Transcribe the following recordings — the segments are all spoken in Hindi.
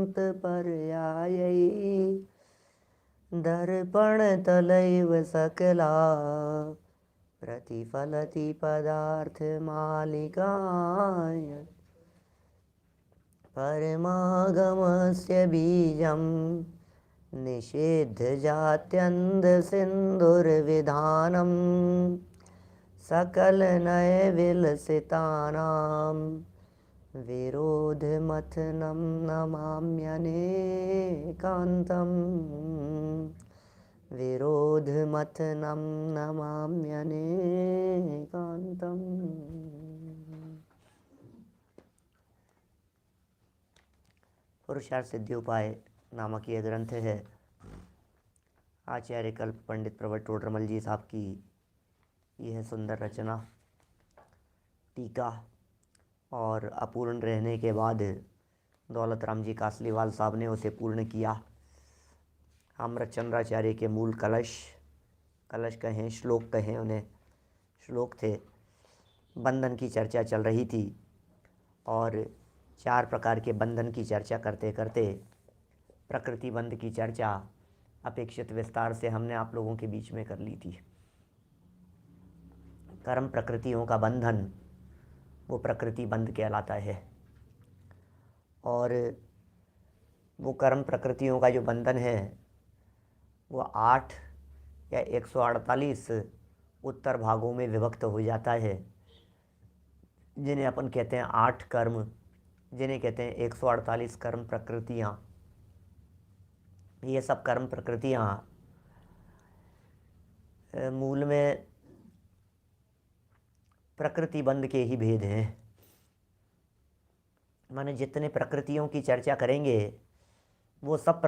अनंत पर्यायै दर्पण तलैव सकला प्रतिफलति पदार्थ मालिकाय परमागमस्य बीजं निषेध्य जात्यन्धसिन्धुर्विधानं सकल नय विलसितानां विरोधमथनं नमाम्यनेकान्तम् विरोधमथनं नमाम्यनेकान्तम्। पुरुषार्थ सिद्धियोपाय नामक यह ग्रंथ है। आचार्य कल्प पंडित प्रवर टोडरमल जी साहब की यह सुंदर रचना, टीका, और अपूर्ण रहने के बाद दौलत राम जी कासलीवाल साहब ने उसे पूर्ण किया। अमृतचंद्राचार्य के मूल कलश कहें, श्लोक कहें, उन्हें श्लोक थे। बंधन की चर्चा चल रही थी और 4 प्रकार के बंधन की चर्चा करते करते प्रकृति बंध की चर्चा अपेक्षित विस्तार से हमने आप लोगों के बीच में कर ली थी। कर्म प्रकृतियों का बंधन वो प्रकृति बंध कहलाता है, और वो कर्म प्रकृतियों का जो बंधन है वो 8 या 148 उत्तर भागों में विभक्त हो जाता है, जिन्हें अपन कहते हैं 8 कर्म, जिन्हें कहते हैं 148 कर्म प्रकृतियाँ। ये सब कर्म प्रकृतियाँ मूल में प्रकृति बंध के ही भेद हैं। माने जितने प्रकृतियों की चर्चा करेंगे वो सब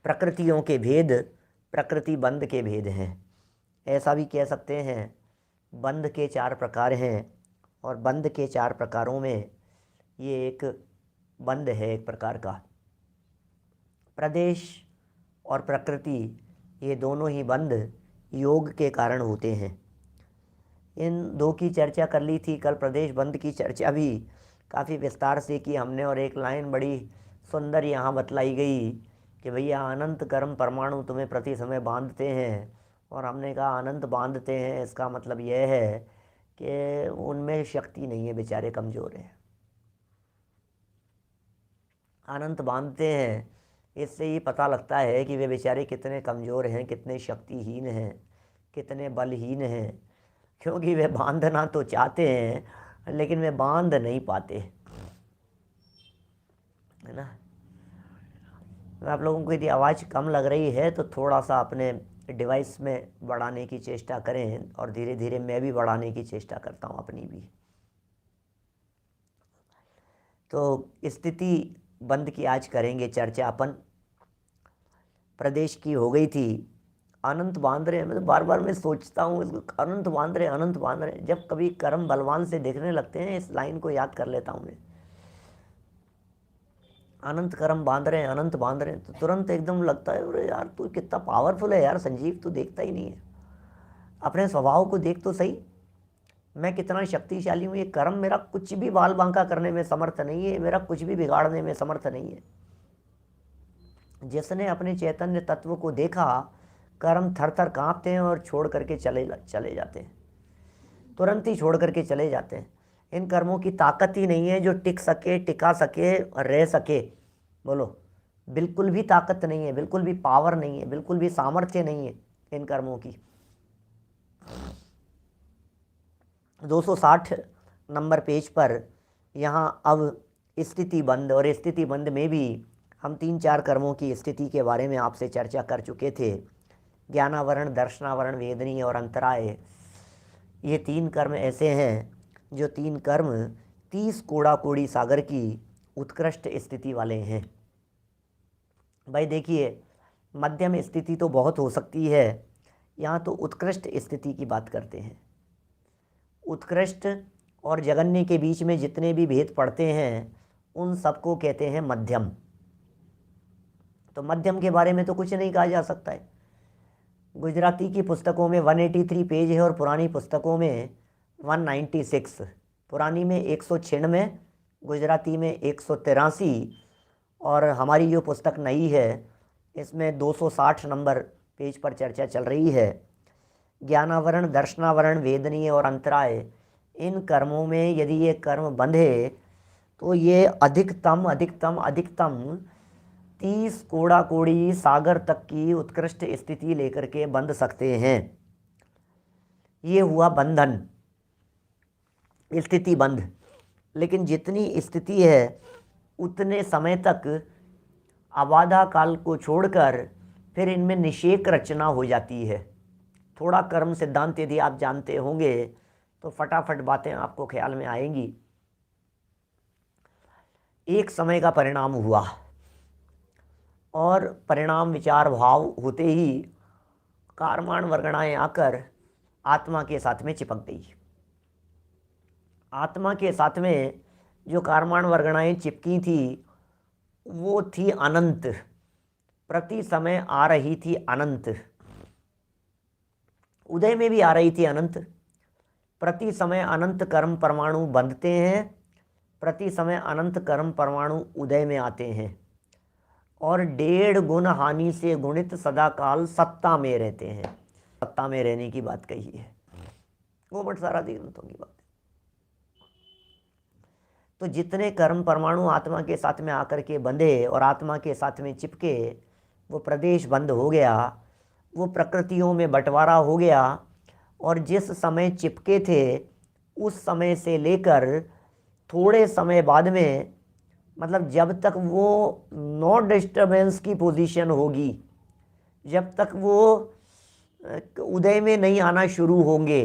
प्रकृतियों के भेद प्रकृति बंध के भेद हैं। ऐसा भी कह सकते हैं बंध के 4 प्रकार हैं, और बंध के 4 प्रकारों में ये एक बंध है एक प्रकार का। प्रदेश और प्रकृति ये दोनों ही बंध योग के कारण होते हैं। इन 2 की चर्चा कर ली थी कल। प्रदेश बंध की चर्चा भी काफ़ी विस्तार से की हमने, और एक लाइन बड़ी सुंदर यहाँ बतलाई गई कि भैया अनंत कर्म परमाणु तुम्हें प्रति समय बांधते हैं। और हमने कहा अनंत बांधते हैं, इसका मतलब यह है कि उनमें शक्ति नहीं है, बेचारे कमज़ोर हैं। अनंत बांधते हैं, इससे ये पता लगता है कि वे बेचारे कितने कमज़ोर हैं, कितने शक्तिहीन हैं, कितने बलहीन हैं, क्योंकि वे बांधना तो चाहते हैं लेकिन वे बांध नहीं पाते, है ना। आप लोगों को यदि आवाज़ कम लग रही है तो थोड़ा सा अपने डिवाइस में बढ़ाने की चेष्टा करें, और धीरे धीरे मैं भी बढ़ाने की चेष्टा करता हूँ अपनी भी। तो स्थिति बंद की आज करेंगे चर्चा अपन। प्रदेश की हो गई थी, अनंत बांध रहे हैं। मैं तो बार बार मैं सोचता हूँ अनंत बांध रहे, अनंत बांध रहे। जब कभी कर्म बलवान से दिखने लगते हैं इस लाइन को याद कर लेता हूँ मैं, अनंत कर्म बांध रहे हैं, अनंत बांध रहे हैं, तो तुरंत एकदम लगता है अरे यार तू कितना पावरफुल है यार संजीव, तू देखता ही नहीं है। अपने स्वभाव को देख तो सही, मैं कितना शक्तिशाली हूँ। ये कर्म मेरा कुछ भी बाल बांका करने में समर्थ नहीं है, मेरा कुछ भी बिगाड़ने में समर्थ नहीं है। जिसने अपने चैतन्य तत्व को देखा, कर्म थर थर काँपते हैं और छोड़ करके चले जाते हैं, तुरंत ही छोड़ करके चले जाते हैं। इन कर्मों की ताकत ही नहीं है जो टिक सके, टिका सके और रह सके। बोलो, बिल्कुल भी ताकत नहीं है, बिल्कुल भी पावर नहीं है, बिल्कुल भी सामर्थ्य नहीं है इन कर्मों की। 260 नंबर पेज पर यहाँ अब स्थिति बंद, और स्थिति बंद में भी हम 3-4 कर्मों की स्थिति के बारे में आपसे चर्चा कर चुके थे। ज्ञानावरण, दर्शनावरण, वेदनीय और अंतराय, ये 3 कर्म ऐसे हैं जो 3 कर्म 30 कोड़ा कोड़ी सागर की उत्कृष्ट स्थिति वाले हैं। भाई देखिए, मध्यम स्थिति तो बहुत हो सकती है, यहाँ तो उत्कृष्ट स्थिति की बात करते हैं। उत्कृष्ट और जगन्य के बीच में जितने भी भेद पड़ते हैं उन सबको कहते हैं मध्यम। तो मध्यम के बारे में तो कुछ नहीं कहा जा सकता है। गुजराती की पुस्तकों में 183 पेज है और पुरानी पुस्तकों में 196, पुरानी में 196, गुजराती में 183 और हमारी जो पुस्तक नई है इसमें 260 नंबर पेज पर चर्चा चल रही है। ज्ञानावरण, दर्शनावरण, वेदनीय और अंतराय, इन कर्मों में यदि ये कर्म बंधे तो ये अधिकतम अधिकतम अधिकतम 30 कोड़ा कोड़ी सागर तक की उत्कृष्ट स्थिति लेकर के बंध सकते हैं। ये हुआ बंधन, स्थिति बंध। लेकिन जितनी स्थिति है उतने समय तक अबाधा काल को छोड़कर फिर इनमें निषेक रचना हो जाती है। थोड़ा कर्म सिद्धांत यदि आप जानते होंगे तो फटाफट बातें आपको ख्याल में आएंगी। एक समय का परिणाम हुआ और परिणाम विचार भाव होते ही कारमान वर्गणाएं आकर आत्मा के साथ में चिपक गई। आत्मा के साथ में जो कारमान वर्गणाएं चिपकी थी वो थी अनंत, प्रति समय आ रही थी अनंत। उदय में भी आ रही थी अनंत। प्रति समय अनंत कर्म परमाणु बंधते हैं, प्रति समय अनंत कर्म परमाणु उदय में आते हैं और 1.5 गुण हानि से गुणित सदा काल सत्ता में रहते हैं। सत्ता में रहने की बात कही है, वो बट सारा ग्रंथों की बात है। तो जितने कर्म परमाणु आत्मा के साथ में आकर के बंधे और आत्मा के साथ में चिपके, वो प्रदेश बंद हो गया, वो प्रकृतियों में बंटवारा हो गया। और जिस समय चिपके थे उस समय से लेकर थोड़े समय बाद में, मतलब जब तक वो नो डिस्टर्बेंस की पोजीशन होगी, जब तक वो उदय में नहीं आना शुरू होंगे,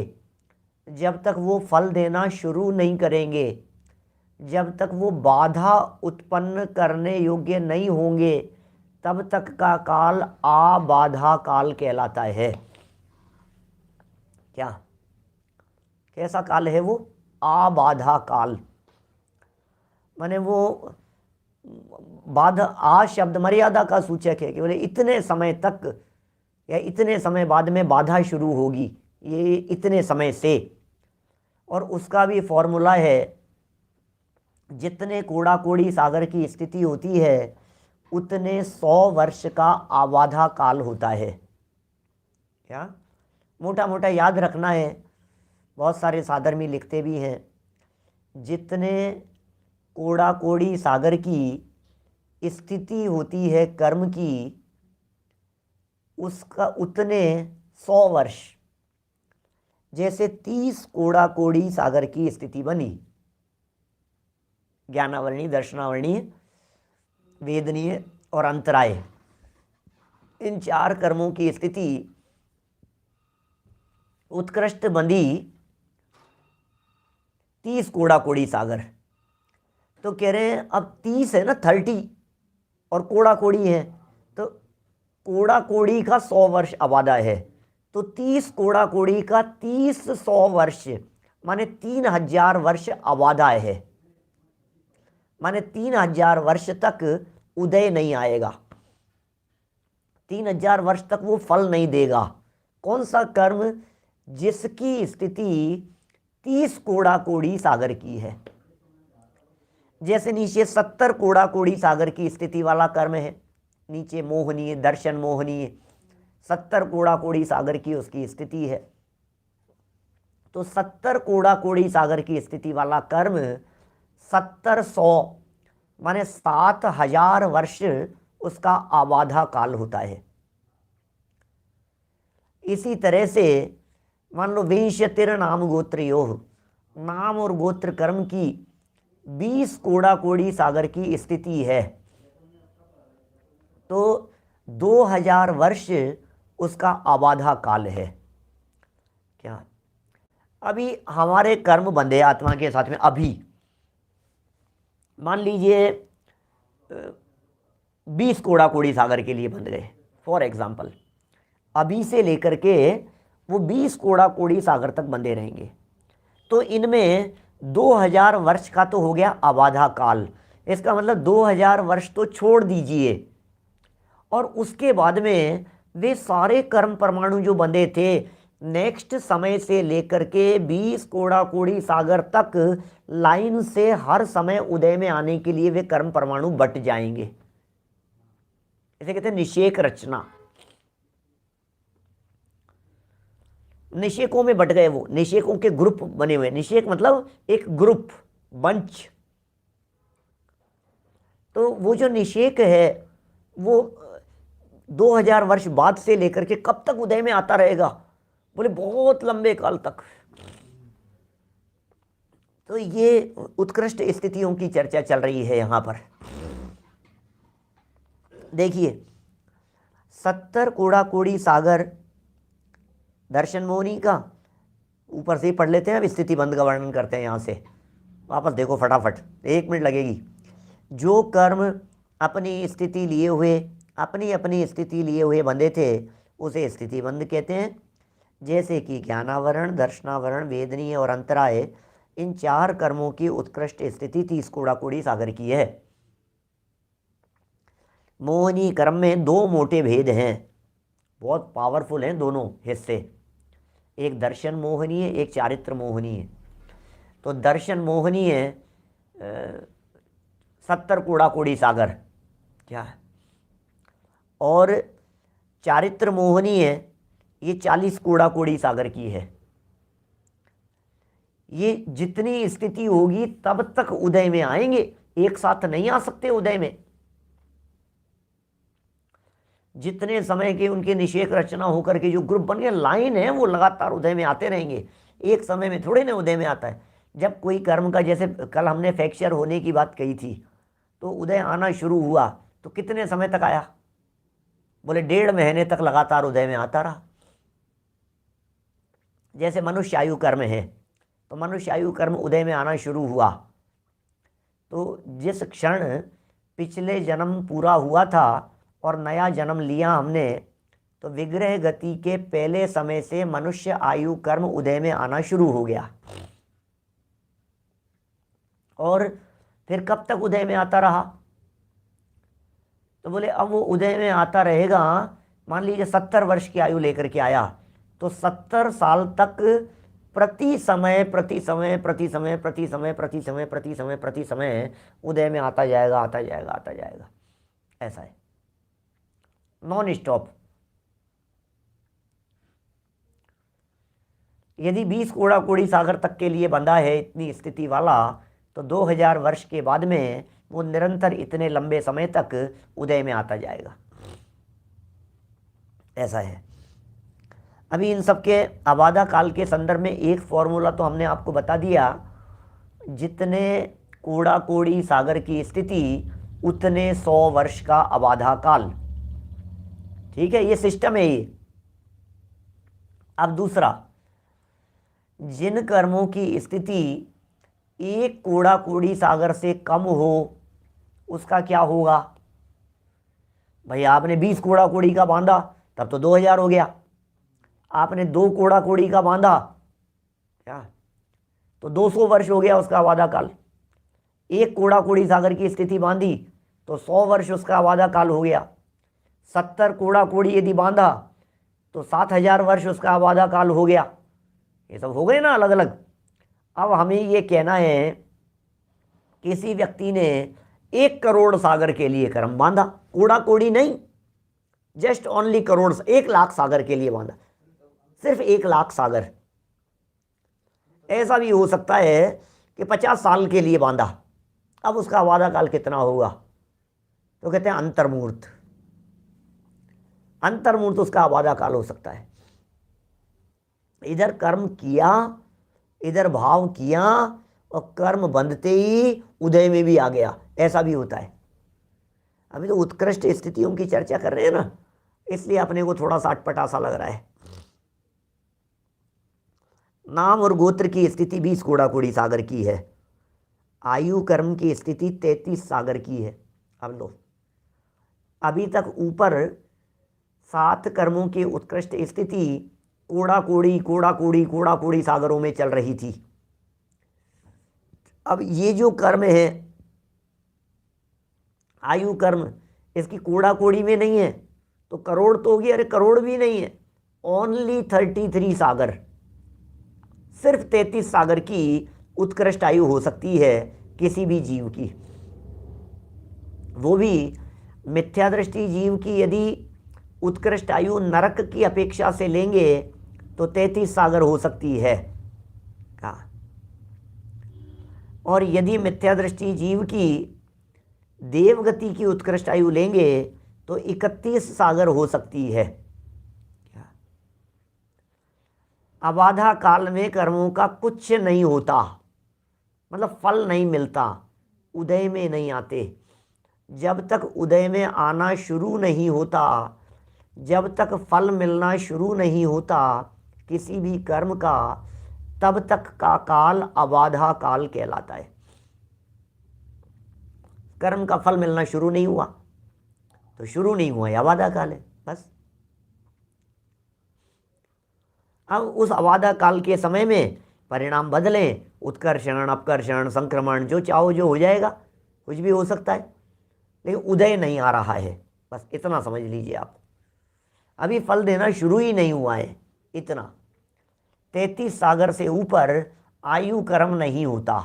जब तक वो फल देना शुरू नहीं करेंगे, जब तक वो बाधा उत्पन्न करने योग्य नहीं होंगे, तब तक का काल आबाधा काल कहलाता है। क्या, कैसा काल है वो? आबाधा काल। माने वो बाधा, आ शब्द मर्यादा का सूचक है कि बोले इतने समय तक या इतने समय बाद में बाधा शुरू होगी, ये इतने समय से। और उसका भी फॉर्मूला है, जितने कोड़ा कोड़ी सागर की स्थिति होती है उतने 100 वर्ष का आबाधा काल होता है। क्या, मोटा मोटा याद रखना है, बहुत सारे साधर में लिखते भी हैं, जितने कोड़ा कोड़ी सागर की स्थिति होती है कर्म की, उसका उतने 100 वर्ष। जैसे 30 कोड़ा कोड़ी सागर की स्थिति बनी, ज्ञानावरणी, दर्शनावरणी, वेदनीय और अंतराय, इन 4 कर्मों की स्थिति उत्कृष्ट बंधी 30 कोड़ा कोड़ी सागर। तो कह रहे हैं अब 30 है ना, 30 और कोड़ा कोड़ी है, तो कोड़ा कोड़ी का 100 वर्ष आबादा है, तो 30 कोड़ा कोड़ी का 30 100 वर्ष माने 3000 वर्ष आबादा है। माने 3000 वर्ष तक उदय नहीं आएगा, 3000 वर्ष तक वो फल नहीं देगा। कौन सा कर्म? जिसकी स्थिति 30 कोड़ा कोड़ी सागर की है। जैसे नीचे 70 कोड़ा कोड़ी सागर की स्थिति वाला कर्म है, नीचे मोहनीय, दर्शन मोहनीय, 70 कोड़ा कोड़ी सागर की उसकी स्थिति है। तो 70 कोड़ा कोड़ी सागर की स्थिति वाला कर्म 70-100 माने 7000 वर्ष उसका आबाधा काल होता है। इसी तरह से मान लो 20 नाम गोत्रयोः, नाम और गोत्र कर्म की 20 कोड़ा कोड़ी सागर की स्थिति है, तो 2000 वर्ष उसका आबाधा काल है। क्या, अभी हमारे कर्म बंधे आत्मा के साथ में, अभी मान लीजिए 20 कोड़ा कोड़ी सागर के लिए बंध गए फॉर एग्जाम्पल, अभी से लेकर के वो 20 कोड़ा कोड़ी सागर तक बंधे रहेंगे। तो इनमें 2000 वर्ष का तो हो गया आबाधा काल, इसका मतलब 2000 वर्ष तो छोड़ दीजिए। और उसके बाद में वे सारे कर्म परमाणु जो बंधे थे, नेक्स्ट समय से लेकर के 20 कोड़ा कोड़ी सागर तक लाइन से हर समय उदय में आने के लिए वे कर्म परमाणु बट जाएंगे। इसे कहते हैं निषेक रचना। निषेकों में बट गए, वो निषेकों के ग्रुप बने हुए। निषेक मतलब एक ग्रुप, बंच। तो वो जो निषेक है वो 2000 वर्ष बाद से लेकर के कब तक उदय में आता रहेगा? बोले बहुत लंबे काल तक। तो ये उत्कृष्ट स्थितियों की चर्चा चल रही है यहां पर। देखिए 70 कूड़ा कूड़ी सागर दर्शन मोहनी का, ऊपर से ही पढ़ लेते हैं, अब स्थिति बंद का वर्णन करते हैं। यहां से वापस देखो फटाफट, 1 मिनट लगेगी। जो कर्म अपनी स्थिति लिए हुए, अपनी अपनी स्थिति लिए हुए बंधे थे, उसे स्थिति बंद कहते हैं। जैसे कि ज्ञानावरण, दर्शनावरण, वेदनीय और अंतराय, इन 4 कर्मों की उत्कृष्ट स्थिति 30 कूड़ा कूड़ी सागर की है। मोहनी कर्म में 2 मोटे भेद हैं, बहुत पावरफुल हैं दोनों हिस्से। एक दर्शन मोहनी है, एक चारित्र मोहनी है। तो दर्शन मोहनी है 70 कूड़ा कूड़ी सागर क्या है, और चारित्र मोहनी है ये 40 कूड़ा कूड़ी सागर की है। ये जितनी स्थिति होगी तब तक उदय में आएंगे, एक साथ नहीं आ सकते उदय में। जितने समय के उनके निषेक रचना होकर के जो ग्रुप बन गए, लाइन है, वो लगातार उदय में आते रहेंगे। एक समय में थोड़े ना उदय में आता है। जब कोई कर्म का, जैसे कल हमने फ्रैक्चर होने की बात कही थी, तो उदय आना शुरू हुआ तो कितने समय तक आया? बोले 1.5 महीने तक लगातार उदय में आता रहा। जैसे मनुष्य आयु कर्म है, तो मनुष्य आयु कर्म उदय में आना शुरू हुआ तो जिस क्षण पिछले जन्म पूरा हुआ था और नया जन्म लिया हमने, तो विग्रह गति के पहले समय से मनुष्य आयु कर्म उदय में आना शुरू हो गया। और फिर कब तक उदय में आता रहा? तो बोले अब वो उदय में आता रहेगा, मान लीजिए 70 वर्ष की आयु लेकर के आया, तो 70 साल तक प्रति समय प्रति समय प्रति समय प्रति समय प्रति समय प्रति समय प्रति समय उदय में आता जाएगा, आता जाएगा, आता जाएगा। ऐसा है, नॉन स्टॉप। यदि 20 कूड़ा कूड़ी सागर तक के लिए बंधा है इतनी स्थिति वाला, तो 2000 वर्ष के बाद में वो निरंतर इतने लंबे समय तक उदय में आता जाएगा। ऐसा है। अभी इन सब के आबादा काल के संदर्भ में एक फॉर्मूला तो हमने आपको बता दिया, जितने कूड़ा कूड़ी सागर की स्थिति उतने 100 वर्ष का आबादा काल। ठीक है, ये सिस्टम है ये। अब दूसरा, जिन कर्मों की स्थिति 1 कूड़ा कूड़ी सागर से कम हो, उसका क्या होगा? भाई आपने 20 कूड़ा कूड़ी का बांधा, तब तो 2000 हो गया। आपने 2 कूड़ा कूड़ी का बांधा क्या, तो 200 वर्ष हो गया उसका आबादा काल। 1 कूड़ा कूड़ी सागर की स्थिति बांधी तो 100 वर्ष उसका आबादा काल हो गया। 70 कूड़ा कूड़ी यदि बांधा तो 7000 वर्ष उसका आबादा काल हो गया। ये सब हो गए ना अलग अलग। अब हमें ये कहना है, किसी व्यक्ति ने 1 करोड़ सागर के लिए कर्म बांधा, कूड़ा कूड़ी नहीं, जस्ट ओनली करोड़, 1 लाख सागर के लिए बांधा, सिर्फ 1 लाख सागर। ऐसा भी हो सकता है कि 50 साल के लिए बांधा। अब उसका आबादा काल कितना होगा? तो कहते हैं अंतर्मूर्त। अंतर्मूर्त उसका आबादा काल हो सकता है। इधर कर्म किया, इधर भाव किया, और कर्म बंधते ही उदय में भी आ गया, ऐसा भी होता है। अभी तो उत्कृष्ट स्थितियों की चर्चा कर रहे हैं ना, इसलिए अपने को थोड़ा सा अटपटा सा लग रहा है। नाम और गोत्र की स्थिति 20 कूड़ा कूड़ी सागर की है। आयु कर्म की स्थिति 33 सागर की है। अब लो, अभी तक ऊपर 7 कर्मों की उत्कृष्ट स्थिति कूड़ा कूड़ी कूड़ा कूड़ी कूड़ा कूड़ी सागरों में चल रही थी। अब ये जो कर्म है आयु कर्म, इसकी कूड़ा कूड़ी में नहीं है, तो करोड़ तो होगी, अरे करोड़ भी नहीं है, ओनली 33 सागर, सिर्फ 33 सागर की उत्कृष्ट आयु हो सकती है किसी भी जीव की। वो भी मिथ्या दृष्टि जीव की यदि उत्कृष्ट आयु नरक की अपेक्षा से लेंगे तो 33 सागर हो सकती है का, और यदि मिथ्या दृष्टि जीव की देवगति की उत्कृष्ट आयु लेंगे तो 31 सागर हो सकती है। अबाधा काल में कर्मों का कुछ नहीं होता, मतलब फल नहीं मिलता, उदय में नहीं आते। जब तक उदय में आना शुरू नहीं होता, जब तक फल मिलना शुरू नहीं होता किसी भी कर्म का, तब तक का काल अबाधा काल कहलाता है। कर्म का फल मिलना शुरू नहीं हुआ तो शुरू नहीं हुआ, अबाधा काल है बस। अब उस अबाधा काल के समय में परिणाम बदलें, उत्कर्षण अपकर्षण संक्रमण जो चाहो जो हो जाएगा, कुछ भी हो सकता है, लेकिन उदय नहीं आ रहा है, बस इतना समझ लीजिए आप। अभी फल देना शुरू ही नहीं हुआ है, इतना। 33 सागर से ऊपर आयु कर्म नहीं होता।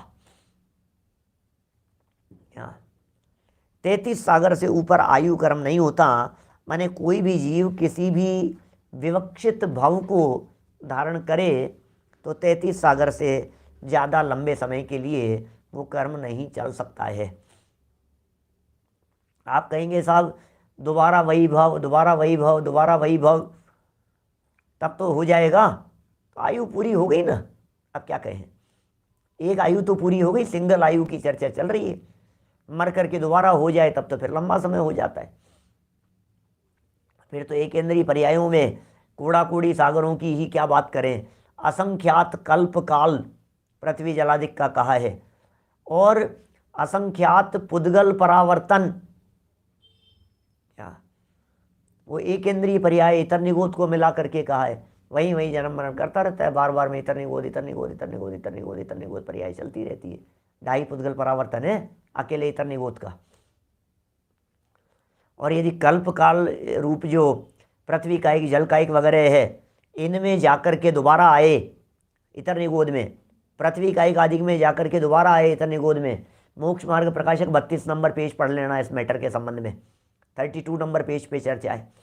33 सागर से ऊपर आयु कर्म नहीं होता, माने कोई भी जीव किसी भी विवक्षित भाव को धारण करे तो 33 सागर से ज़्यादा लंबे समय के लिए वो कर्म नहीं चल सकता है। आप कहेंगे साहब दोबारा वही भाव, दोबारा वही भाव, दोबारा वही भाव, तब तो हो जाएगा, तो आयु पूरी हो गई ना। अब क्या कहें, एक आयु तो पूरी हो गई, सिंगल आयु की चर्चा चल रही है। मर करके दोबारा हो जाए तब तो फिर लंबा समय हो जाता है। फिर तो एक इंद्रिय पर्यायों में कूड़ा कूड़ी सागरों की ही क्या बात करें, असंख्यात कल्प काल पृथ्वी जलादिक का कहा है, और असंख्यात पुद्गल परावर्तन, क्या वो एक इंद्रिय पर्याय इतर निगोद को मिला करके कहा है। वही वही जन्म मरण करता रहता है, बार बार में इतर निगोद इतर निगोद इतर निगोद इतर निगोद इतर निगोद पर्याय चलती रहती है। 2.5 पुद्गल परावर्तन है अकेले इतर निगोद का। और यदि कल्प काल रूप जो पृथ्वी कायिक जल कायिक वगैरह है, इनमें जाकर के दोबारा आए इतर निगोद में, पृथ्वी कायिक आदि में जाकर के दोबारा आए इतर निगोद में, मोक्ष मार्ग प्रकाशक 32 नंबर पेज पढ़ लेना इस मैटर के संबंध में, 32 नंबर पेज पे चर्चा है।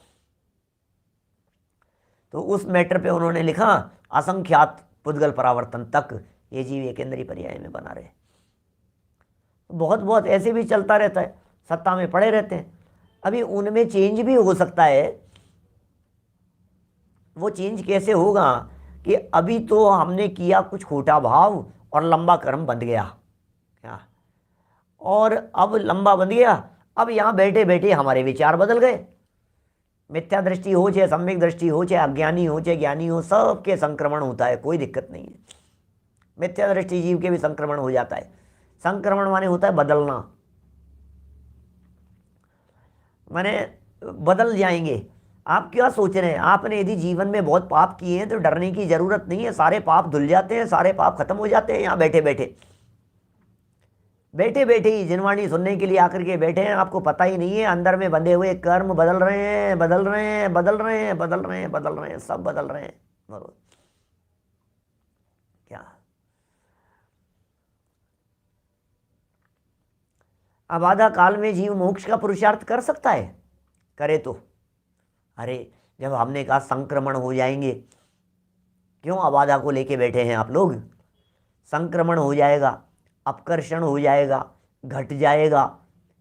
तो उस मैटर पे उन्होंने लिखा असंख्यात पुद्गल परावर्तन तक ये जीव एक इंद्रिय पर्याय में बना रहे। बहुत बहुत ऐसे भी चलता रहता है, सत्ता में पड़े रहते हैं। अभी उनमें चेंज भी हो सकता है। वो चेंज कैसे होगा कि अभी तो हमने किया कुछ खोटा भाव और लंबा कर्म बंध गया, क्या, और अब लंबा बंध गया, अब यहाँ बैठे बैठे हमारे विचार बदल गए। मिथ्या दृष्टि हो चाहे सम्यक दृष्टि हो, चाहे अज्ञानी हो चाहे ज्ञानी हो, सबके संक्रमण होता है, कोई दिक्कत नहीं है। मिथ्या दृष्टि जीव के भी संक्रमण हो जाता है। संक्रमण माने होता है बदलना, माने बदल जाएंगे। आप क्या सोच रहे हैं, आपने यदि जीवन में बहुत पाप किए हैं तो डरने की जरूरत नहीं है, सारे पाप धुल जाते हैं, सारे पाप खत्म हो जाते हैं। यहाँ बैठे बैठे बैठे बैठे ही जिनवाणी सुनने के लिए आकर के बैठे हैं, आपको पता ही नहीं है अंदर में बंधे हुए कर्म बदल रहे हैं, बदल रहे हैं, बदल रहे हैं, बदल रहे हैं, बदल रहे हैं, सब बदल रहे हैं। बरोबर क्या, अब आधा काल में जीव मोक्ष का पुरुषार्थ कर सकता है, करे तो। अरे जब हमने कहा संक्रमण हो जाएंगे, क्यों अबाधा को लेके बैठे हैं आप लोग? संक्रमण हो जाएगा, अपकर्षण हो जाएगा, घट जाएगा,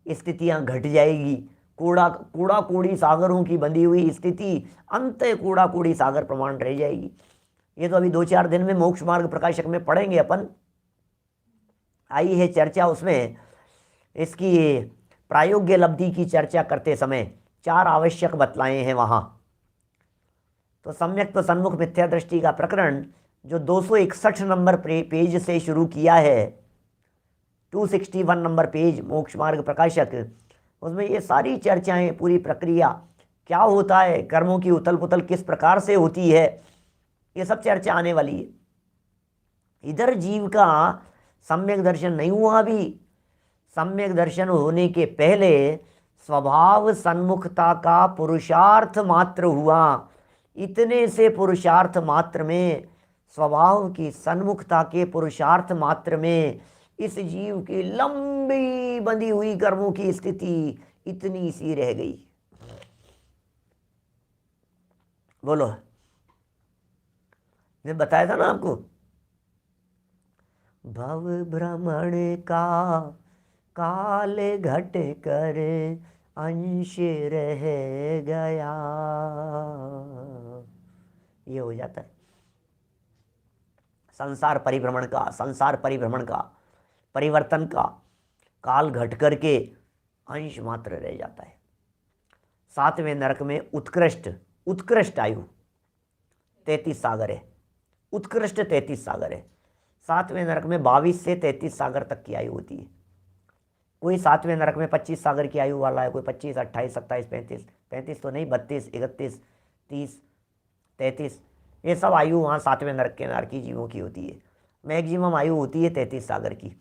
स्थितियां घट जाएगी, कूड़ा कूड़ा कूड़ी सागरों की बंधी हुई स्थिति अंत कूड़ा कूड़ी सागर प्रमाण रह जाएगी। ये तो अभी 2-4 दिन में मोक्ष मार्ग प्रकाशक में पढ़ेंगे अपन, आई है चर्चा। उसमें इसकी प्रायोग्य लब्धि की चर्चा करते समय 4 आवश्यक बतलाए हैं वहाँ। तो सम्यक तो सन्मुख मिथ्या दृष्टि का प्रकरण जो 261 नंबर पेज से शुरू किया है, 261 नंबर पेज मोक्ष मार्ग प्रकाशक, उसमें ये सारी चर्चाएं, पूरी प्रक्रिया क्या होता है, कर्मों की उथल पुथल किस प्रकार से होती है, ये सब चर्चा आने वाली है। इधर जीव का सम्यक दर्शन नहीं हुआ अभी। सम्यक दर्शन होने के पहले स्वभाव सन्मुखता का पुरुषार्थ मात्र हुआ। इतने से पुरुषार्थ मात्र में, स्वभाव की सन्मुखता के पुरुषार्थ मात्र में, इस जीव की लंबी बंधी हुई कर्मों की स्थिति इतनी सी रह गई। बोलो, मैं बताया था ना आपको, भव भ्रमण का काल घट कर अंश रह गया, ये हो जाता है। संसार परिभ्रमण का परिवर्तन का काल घट करके अंश मात्र रह जाता है। 7वें नरक में उत्कृष्ट आयु 33 सागर है, उत्कृष्ट 33 सागर है। 7वें नरक में 22 से 33 सागर तक की आयु होती है। कोई 7वें नरक में 25 सागर की आयु वाला है, कोई 25, 28, 27, 35 तो नहीं, 32, 31, 30, 33, ये सब आयु वहाँ 7वें नरक के नरकी जीवों की होती है। मैक्सिमम आयु होती है 33 सागर की।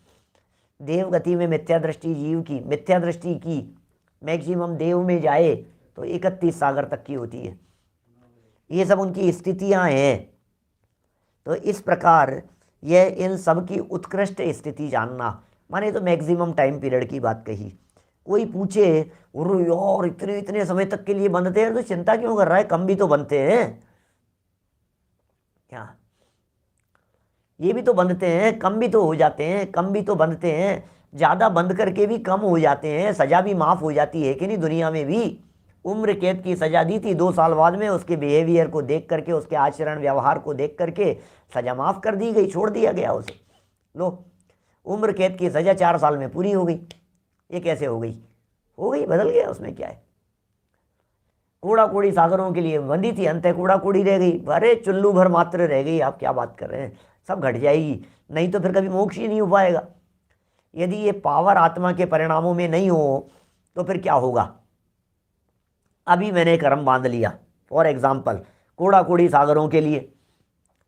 देवगति में मिथ्या दृष्टि की मैक्सिमम देव में जाए तो 31 सागर तक की होती है। ये सब उनकी स्थितियाँ हैं। तो इस प्रकार यह इन सब की उत्कृष्ट स्थिति जानना, माने तो मैक्सिमम टाइम पीरियड की बात कही। कोई पूछे यार इतने समय तक के लिए बनते हैं तो चिंता क्यों कर रहा है, कम भी तो बनते हैं क्या, ये भी तो बनते हैं, कम भी तो हो जाते हैं, कम भी तो बनते हैं, ज़्यादा बंद करके भी कम हो जाते हैं, सज़ा भी माफ़ हो जाती है कि नहीं। दुनिया में भी उम्र कैद की सज़ा दी थी, 2 साल बाद में उसके बिहेवियर को देख करके, उसके आचरण व्यवहार को देख करके सज़ा माफ़ कर दी गई, छोड़ दिया गया उसे। लो, उम्र कैद की सज़ा 4 साल में पूरी हो गई। ये कैसे हो गई? बदल गया, उसमें क्या है। कूड़ा कूड़ी सागरों के लिए बंदी थी, अंत कूड़ा कूड़ी रह गई। अरे चुल्लू भर मात्र रह गई, आप क्या बात कर रहे हैं, सब घट जाएगी। नहीं तो फिर कभी मोक्ष ही नहीं हो पाएगा। यदि ये पावर आत्मा के परिणामों में नहीं हो तो फिर क्या होगा। अभी मैंने कर्म बांध लिया, फॉर एग्जाम्पल कूड़ा कूड़ी सागरों के लिए,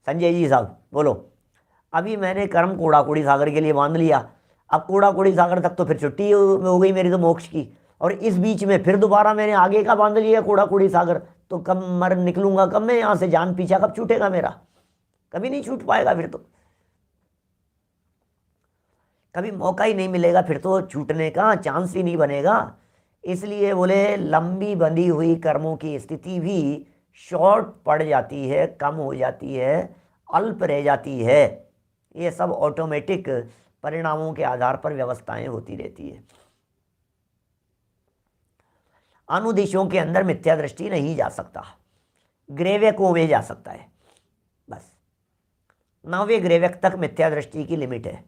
संजय जी साहब बोलो, अभी मैंने कर्म कूड़ा कूड़ी सागर के लिए बांध लिया। अब कूड़ा कूड़ी सागर तक तो फिर छुट्टी हो गई मेरी तो मोक्ष की, और इस बीच में फिर दोबारा मैंने आगे का बांध लिया कूड़ा कूड़ी सागर, तो कब मर निकलूंगा, कब मैं यहाँ से, जान पीछा कब छूटेगा मेरा, कभी नहीं छूट पाएगा। फिर तो कभी मौका ही नहीं मिलेगा, फिर तो छूटने का चांस ही नहीं बनेगा। इसलिए बोले लंबी बंधी हुई कर्मों की स्थिति भी शॉर्ट पड़ जाती है, कम हो जाती है, अल्प रह जाती है। ये सब ऑटोमेटिक परिणामों के आधार पर व्यवस्थाएं होती रहती है। अनुदिशों के अंदर मिथ्या दृष्टि नहीं जा सकता, ग्रेव्य को वे जा सकता है बस। 9वें ग्रेव्यक तक मिथ्या दृष्टि की लिमिट है,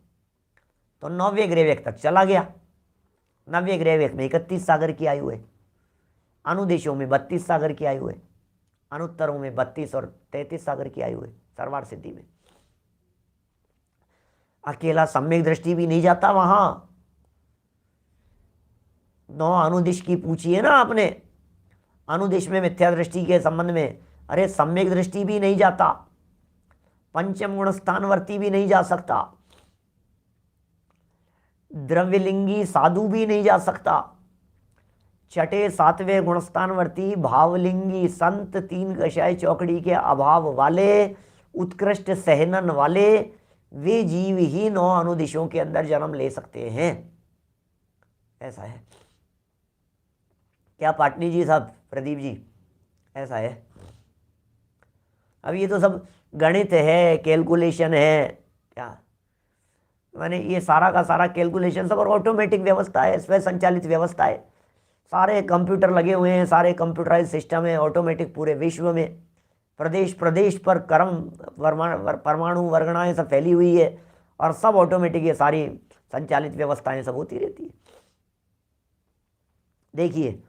तो 9वें ग्रेव्यक तक चला गया। 9वें ग्रेव्यक में 31 सागर की आयु है, अनुदेशों में 32 सागर की आयु है, अनुत्तरों में 32 और 33 सागर की आयु है सर्वार्थ सिद्धि में। अकेला सम्यक दृष्टि भी नहीं जाता वहां। 9 अनुदिश की पूछी है ना आपने, अनुदिश में मिथ्या दृष्टि के संबंध में, अरे सम्यक दृष्टि भी नहीं जाता, पंचम गुण स्थानवर्ती भी नहीं जा सकता, द्रव्यलिंगी साधु भी नहीं जा सकता, 6ठे 7वें गुणस्थानवर्ती भावलिंगी संत 3 कषाय चौकड़ी के अभाव वाले उत्कृष्ट सहनन वाले वे जीव ही 9 अनुदिशों के अंदर जन्म ले सकते हैं। ऐसा है क्या पाटनी जी साहब, प्रदीप जी, ऐसा है। अब ये तो सब गणित है, कैलकुलेशन है क्या, माने ये सारा का सारा कैलकुलेशन सब और ऑटोमेटिक व्यवस्था है, स्वयं संचालित व्यवस्था है। सारे कंप्यूटर लगे हुए हैं, सारे कंप्यूटराइज सिस्टम है ऑटोमेटिक पूरे विश्व में। प्रदेश प्रदेश पर कर्म परमाणु वर्गणाएं सब फैली हुई है, और सब ऑटोमेटिक ये सारी संचालित व्यवस्थाएं सब होती रहती है। देखिए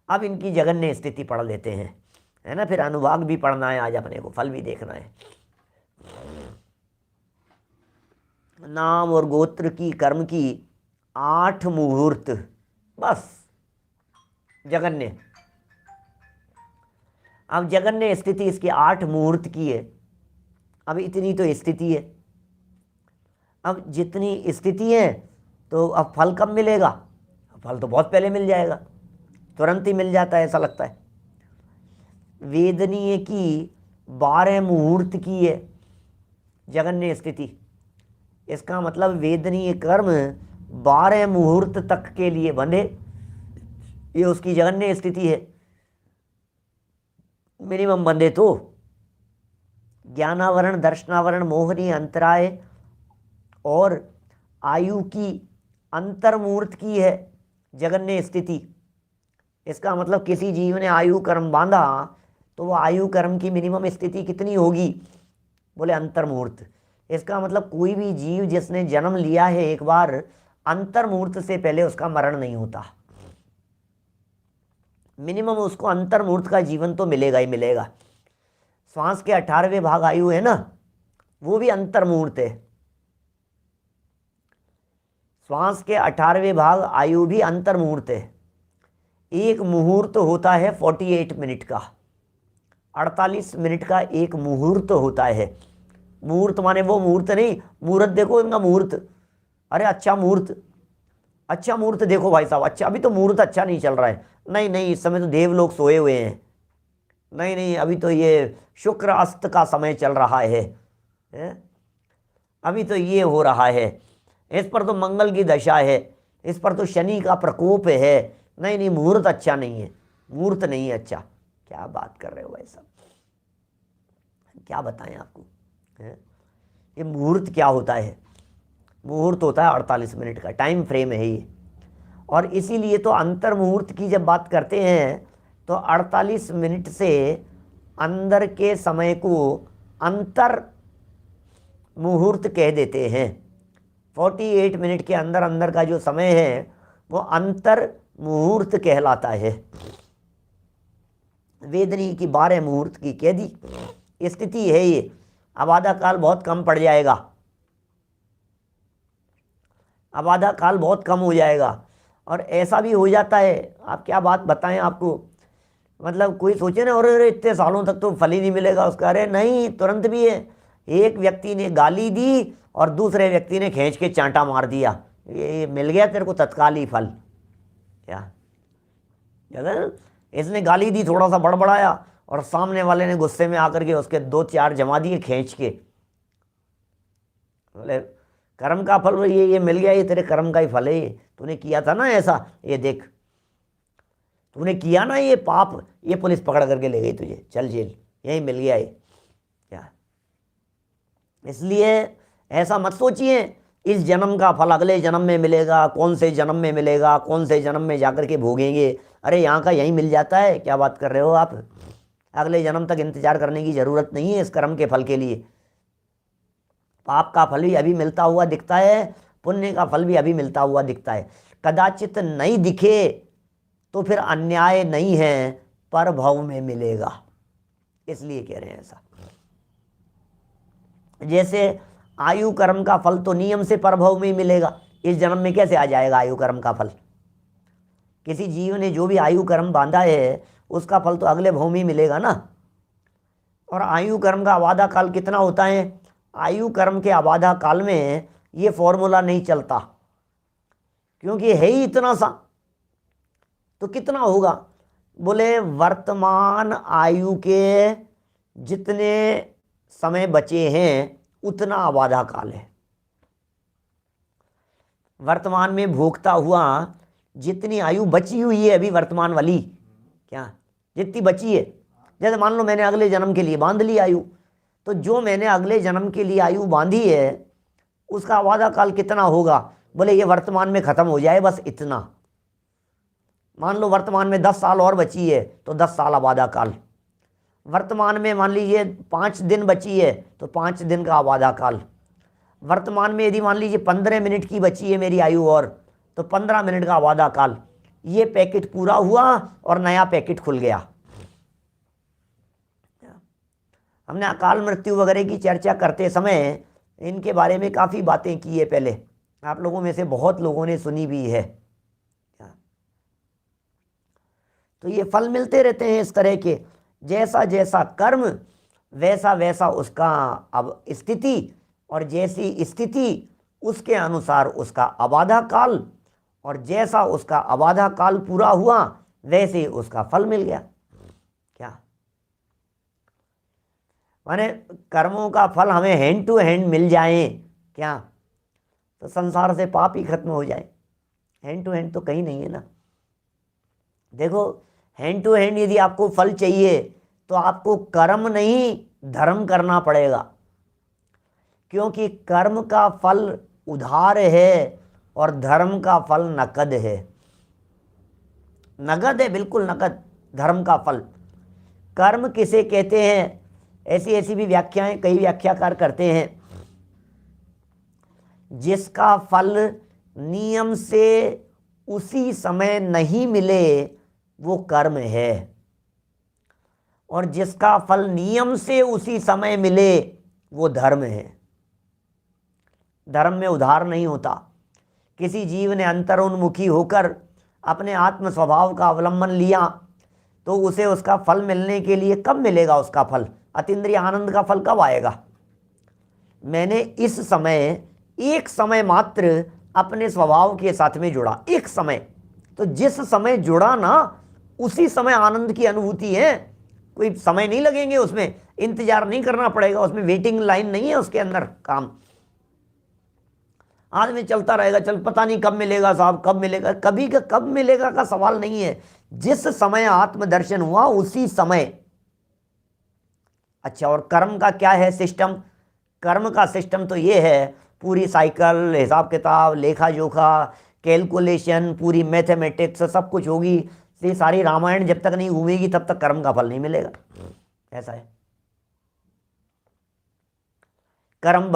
अब इनकी जगन्य स्थिति पढ़ लेते हैं, है ना, फिर अनुभाग भी पढ़ना है आज अपने को, फल भी देखना है। नाम और गोत्र की कर्म की 8 मुहूर्त बस जगन्य। अब जगन्य स्थिति इसकी 8 मुहूर्त की है। अब इतनी तो स्थिति है, अब जितनी स्थिति है तो अब फल कब मिलेगा, फल तो बहुत पहले मिल जाएगा, तुरंत ही मिल जाता है ऐसा लगता है। वेदनीय की 12 मुहूर्त की है जगन्य स्थिति, इसका मतलब वेदनीय कर्म 12 मुहूर्त तक के लिए बंधे, ये उसकी जघन्य स्थिति है। मिनिमम बंदे तो ज्ञानावरण, दर्शनावरण, मोहनी, अंतराय और आयु की अंतर्मूर्त की है जगन्य स्थिति। इसका मतलब किसी जीव ने आयु कर्म बांधा तो वो आयु कर्म की मिनिमम स्थिति कितनी होगी? बोले अंतर्मूर्त। इसका मतलब कोई भी जीव जिसने जन्म लिया है एक बार, अंतर्मूर्त से पहले उसका मरण नहीं होता। मिनिमम उसको अंतर्मूर्त का जीवन तो मिलेगा ही मिलेगा। श्वास के 18वें भाग आयु है ना, वो भी अंतर्मूर्त है। श्वास के 18वें भाग आयु भी अंतर्मुहूर्त है। एक मुहूर्त होता है 48 मिनट का, 48 मिनट का एक मुहूर्त होता है। मुहूर्त माने वो मुहूर्त नहीं, मुहूर्त देखो इनका मुहूर्त, अरे अच्छा मुहूर्त, अच्छा मुहूर्त देखो भाई साहब, अच्छा अभी तो मुहूर्त अच्छा नहीं चल रहा है, नहीं नहीं इस समय तो देवलोग सोए हुए हैं, नहीं नहीं अभी तो ये शुक्र अस्त का समय चल रहा है, अभी तो ये हो रहा है, इस पर तो मंगल की दशा है, इस पर तो शनि का प्रकोप है, नहीं नहीं मुहूर्त अच्छा नहीं है, मुहूर्त नहीं है अच्छा। क्या बात कर रहे हो भाई साहब, क्या बताएं आपको है? ये मुहूर्त क्या होता है? मुहूर्त होता है 48 मिनट का टाइम फ्रेम है ये। और इसीलिए तो अंतर मुहूर्त की जब बात करते हैं तो 48 मिनट से अंदर के समय को अंतर मुहूर्त कह देते हैं। 48 मिनट के अंदर अंदर का जो समय है वो अंतर मुहूर्त कहलाता है। वेदनी की 12 मुहूर्त की कह दी स्थिति है ये। अब आधा काल बहुत कम पड़ जाएगा, अब आधा काल बहुत कम हो जाएगा। और ऐसा भी हो जाता है, आप क्या बात बताएं आपको, मतलब कोई सोचे ना अरे इतने सालों तक तो फल ही नहीं मिलेगा उसका, अरे नहीं तुरंत भी है। एक व्यक्ति ने गाली दी और दूसरे व्यक्ति ने खींच के चांटा मार दिया, ये मिल गया तेरे को तत्काल ही फल। क्या अगर इसने गाली दी, थोड़ा सा बड़बड़ाया और सामने वाले ने गुस्से में आकर के उसके 2-4 जमा दिए खींच के, बोले कर्म का फल ये मिल गया, ये तेरे कर्म का ही फल है, ये तूने किया था ना ऐसा, ये देख तूने किया ना ये पाप, ये पुलिस पकड़ करके ले गई तुझे, चल जेल, यही मिल गया ये। क्या इसलिए ऐसा मत सोचिए इस जन्म का फल अगले जन्म में मिलेगा, कौन से जन्म में मिलेगा, कौन से जन्म में जाकर के भोगेंगे, अरे यहाँ का यहीं मिल जाता है। क्या बात कर रहे हो आप, अगले जन्म तक इंतजार करने की जरूरत नहीं है इस कर्म के फल के लिए। पाप का फल भी अभी मिलता हुआ दिखता है, पुण्य का फल भी अभी मिलता हुआ दिखता है। कदाचित नहीं दिखे तो फिर अन्याय नहीं है, पर भव में मिलेगा, इसलिए कह रहे हैं ऐसा। जैसे आयु कर्म का फल तो नियम से परभव में ही मिलेगा, इस जन्म में कैसे आ जाएगा आयु कर्म का फल? किसी जीव ने जो भी आयु कर्म बांधा है उसका फल तो अगले भव में ही मिलेगा ना। और आयु कर्म का आबादा काल कितना होता है? आयु कर्म के आबादा काल में ये फॉर्मूला नहीं चलता, क्योंकि है ही इतना सा, तो कितना होगा? बोले वर्तमान आयु के जितने समय बचे हैं उतना आबादा काल है। वर्तमान में भोगता हुआ जितनी आयु बची हुई है अभी वर्तमान वाली, क्या जितनी बची है, जैसे मान लो मैंने अगले जन्म के लिए बांध ली आयु, तो जो मैंने अगले जन्म के लिए आयु बांधी है उसका आबादा काल कितना होगा? बोले ये वर्तमान में खत्म हो जाए बस इतना। मान लो वर्तमान में 10 साल और बची है तो 10 साल आबादा काल। वर्तमान में मान लीजिए 5 दिन बची है तो 5 दिन का आबादा काल। वर्तमान में यदि मान लीजिए 15 मिनट की बची है मेरी आयु और, तो 15 मिनट का आबादा काल। ये पैकेट पूरा हुआ और नया पैकेट खुल गया। हमने अकाल मृत्यु वगैरह की चर्चा करते समय इनके बारे में काफ़ी बातें की है पहले, आप लोगों में से बहुत लोगों ने सुनी भी है। तो ये फल मिलते रहते हैं इस तरह के, जैसा जैसा कर्म वैसा वैसा उसका अब स्थिति, और जैसी स्थिति उसके अनुसार उसका आबादा काल, और जैसा उसका आबादा काल पूरा हुआ वैसे उसका फल मिल गया। क्या माने कर्मों का फल हमें हैंड टू हैंड मिल जाए क्या, तो संसार से पाप ही खत्म हो जाए। हैंड टू हैंड तो कहीं नहीं है ना। देखो, हैंड टू हैंड यदि आपको फल चाहिए तो आपको कर्म नहीं धर्म करना पड़ेगा, क्योंकि कर्म का फल उधार है और धर्म का फल नकद है। नगद है, बिल्कुल नकद धर्म का फल। कर्म किसे कहते हैं, ऐसी ऐसी भी व्याख्याएं कई व्याख्याकार करते हैं। जिसका फल नियम से उसी समय नहीं मिले वो कर्म है, और जिसका फल नियम से उसी समय मिले वो धर्म है। धर्म में उधार नहीं होता। किसी जीव ने अंतरोन्मुखी होकर अपने आत्म स्वभाव का अवलंबन लिया तो उसे उसका फल मिलने के लिए कब मिलेगा? उसका फल, अतीन्द्रिय आनंद का फल कब आएगा? मैंने इस समय एक समय मात्र अपने स्वभाव के साथ में जुड़ा, एक समय, तो जिस समय जुड़ा ना उसी समय आनंद की अनुभूति है। कोई समय नहीं लगेंगे उसमें, इंतजार नहीं करना पड़ेगा, उसमें वेटिंग लाइन नहीं है उसके अंदर। काम आदमी चलता रहेगा, चल पता नहीं कब मिलेगा साहब, कब मिलेगा, कभी का कब मिलेगा का सवाल नहीं है। जिस समय आत्मदर्शन हुआ उसी समय। अच्छा, और कर्म का क्या है सिस्टम? कर्म का सिस्टम तो ये है, पूरी साइकिल, हिसाब किताब, लेखा जोखा, कैलकुलेशन, पूरी मैथमेटिक्स सब कुछ होगी। ये सारी रामायण जब तक नहीं घूमेगी तब तक कर्म का फल नहीं मिलेगा। ऐसा है। कर्म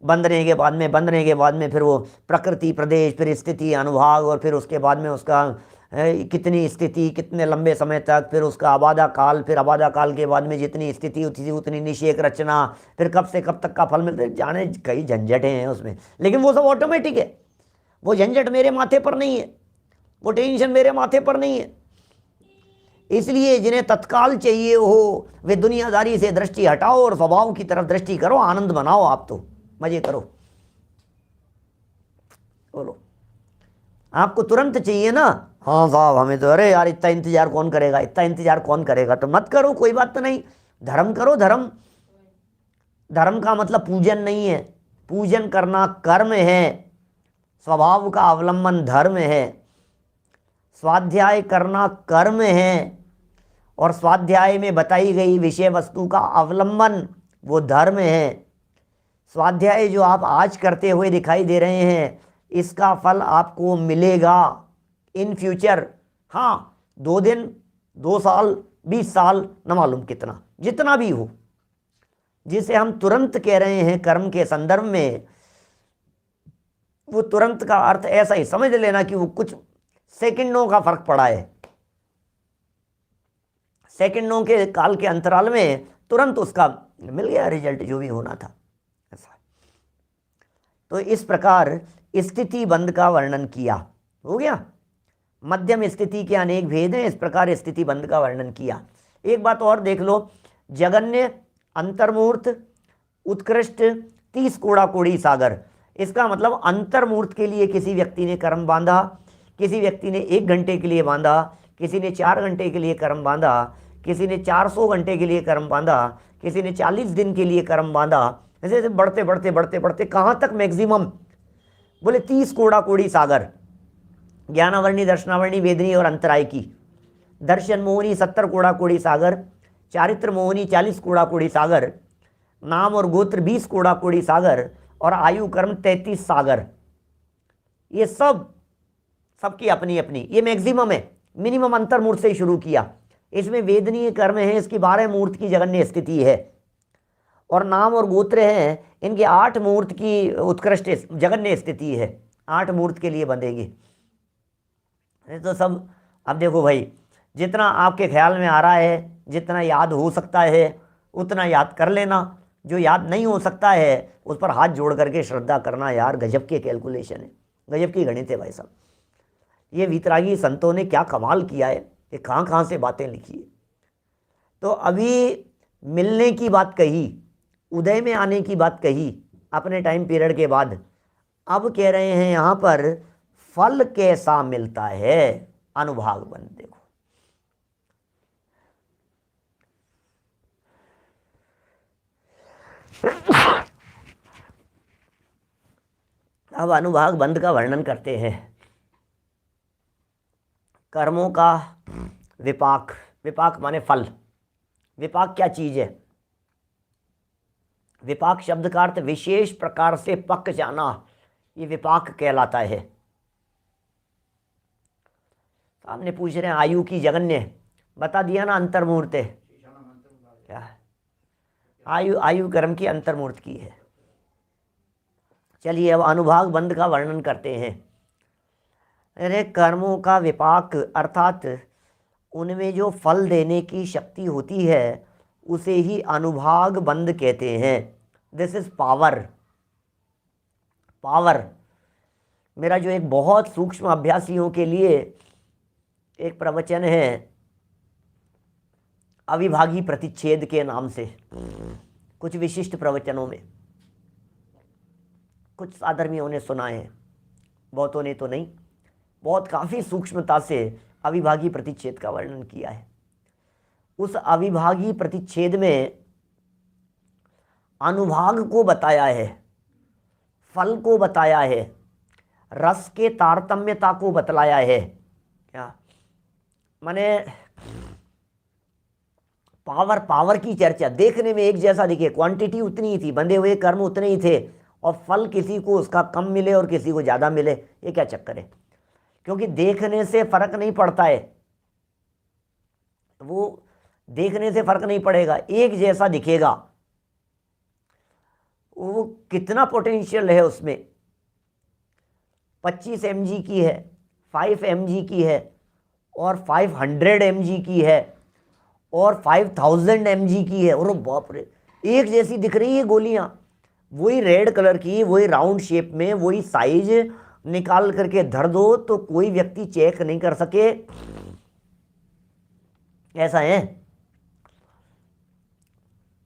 बंधने के बाद में फिर वो प्रकृति, प्रदेश, फिर स्थिति, अनुभाग, और फिर उसके बाद में उसका कितनी स्थिति, कितने लंबे समय तक, फिर उसका आबादा काल, फिर आबादा काल के बाद में जितनी स्थिति थी उतनी निषेक रचना, फिर कब से कब तक का फल मिलता है, जाने कई झंझटें हैं उसमें। लेकिन वो सब ऑटोमेटिक है, वो झंझट मेरे माथे पर नहीं है, वो टेंशन मेरे माथे पर नहीं है। इसलिए जिन्हें तत्काल चाहिए हो वे दुनियादारी से दृष्टि हटाओ और स्वभाव की तरफ दृष्टि करो, आनंद बनाओ, आप तो मजे करो। बोलो, आपको तुरंत चाहिए ना? हाँ साहब हमें तो, अरे यार इतना इंतजार कौन करेगा, इतना इंतजार कौन करेगा, तो मत करो, कोई बात तो नहीं। धर्म करो, धर्म। धर्म का मतलब पूजन नहीं है, पूजन करना कर्म है, स्वभाव का अवलंबन धर्म है। स्वाध्याय करना कर्म है, और स्वाध्याय में बताई गई विषय वस्तु का अवलंबन वो धर्म है। स्वाध्याय जो आप आज करते हुए दिखाई दे रहे हैं इसका फल आपको मिलेगा इन फ्यूचर। हाँ, 2 दिन, 2 साल, 20 साल, न मालूम कितना, जितना भी हो। जिसे हम तुरंत कह रहे हैं कर्म के संदर्भ में, वो तुरंत का अर्थ ऐसा ही समझ लेना कि वो कुछ सेकंडों का फर्क पड़ा है। सेकंडों के काल के अंतराल में तुरंत उसका मिल गया रिजल्ट, जो भी होना था। ऐसा तो इस प्रकार स्थिति बंध का वर्णन किया, हो गया। मध्यम स्थिति के अनेक भेद हैं, इस प्रकार स्थिति बंध का वर्णन किया। एक बात और देख लो, जगन्य, अंतर्मूर्त, उत्कृष्ट, 30 कोड़ा कोड़ी सागर। इसका मतलब अंतर्मूर्त के लिए किसी व्यक्ति ने कर्म बांधा, किसी व्यक्ति ने 1 घंटे के लिए बांधा, किसी ने 4 घंटे के लिए कर्म बांधा, किसी ने 400 घंटे के लिए कर्म बांधा, किसी ने 40 दिन के लिए कर्म बांधा। ऐसे ऐसे बढ़ते बढ़ते बढ़ते बढ़ते कहाँ तक मैक्सिमम? बोले 30 कोड़ा कोड़ी सागर। ज्ञानावर्णी, दर्शनावर्णी, वेदनी और अंतराय की। दर्शन मोहनी 70 कोड़ा कोड़ी सागर, चारित्र मोहनी 40 कोड़ा कोड़ी सागर, नाम और गोत्र 20 कोड़ा कोड़ी सागर, और आयु कर्म 33 सागर। ये सबकी अपनी अपनी, ये मैक्सिमम है। मिनिमम अंतर्मूर्त से शुरू किया। इसमें वेदनीय कर्म है, इसकी 12 मूर्त की जगन्य स्थिति है, और नाम और गोत्र हैं, इनके 8 मूर्त की उत्कृष्ट जगन्य स्थिति है। 8 मूर्त के लिए बंधेगी। तो सब, अब देखो भाई, जितना आपके ख्याल में आ रहा है, जितना याद हो सकता है उतना याद कर लेना। जो याद नहीं हो सकता है उस पर हाथ जोड़ करके श्रद्धा करना। यार गजब के कैलकुलेशन है, गजब की गणित है भाई साहब। ये वीतरागी संतों ने क्या कमाल किया है, ये कहाँ कहाँ से बातें लिखी है। तो अभी मिलने की बात कही, उदय में आने की बात कही अपने टाइम पीरियड के बाद। अब कह रहे हैं यहाँ पर फल कैसा मिलता है, अनुभाग बंध। देखो अब अनुभाग बंध का वर्णन करते हैं। कर्मों का विपाक, विपाक माने फल। विपाक क्या चीज है? विपाक शब्द का अर्थ विशेष प्रकार से पक जाना, ये विपाक कहलाता है। सामने पूछ रहे हैं आयु की जगन्य, बता दिया ना, अंतर्मूर्त है क्या? आयु, आयु कर्म की अंतर्मूर्त की है। चलिए अब अनुभाग बंध का वर्णन करते हैं। अरे कर्मों का विपाक अर्थात उनमें जो फल देने की शक्ति होती है उसे ही अनुभाग बंध कहते हैं। This is power. पावर मेरा जो एक बहुत सूक्ष्म अभ्यासियों के लिए एक प्रवचन है अविभागी प्रतिच्छेद के नाम से, कुछ विशिष्ट प्रवचनों में कुछ साधर्मियों ने सुना है, बहुतों ने तो नहीं, बहुत काफ़ी सूक्ष्मता से अविभागी प्रतिच्छेद का वर्णन किया है। उस अविभागी प्रतिच्छेद में अनुभाग को बताया है, फल को बताया है, रस के तारतम्यता को बतलाया है। क्या माने पावर, पावर की चर्चा, देखने में एक जैसा दिखे, क्वांटिटी उतनी ही थी, बंधे हुए कर्म उतने ही थे, और फल किसी को उसका कम मिले और किसी को ज़्यादा मिले, ये क्या चक्कर है? क्योंकि देखने से फर्क नहीं पड़ता है, वो देखने से फर्क नहीं पड़ेगा, एक जैसा दिखेगा। वो कितना पोटेंशियल है उसमें, 25 mg की है, 5 mg की है, और 500 mg की है, और 5000 mg की है। और बाप रे, एक जैसी दिख रही है गोलियां, वही रेड कलर की, वही राउंड शेप में, वही साइज, निकाल करके धर दो तो कोई व्यक्ति चेक नहीं कर सके, ऐसा है।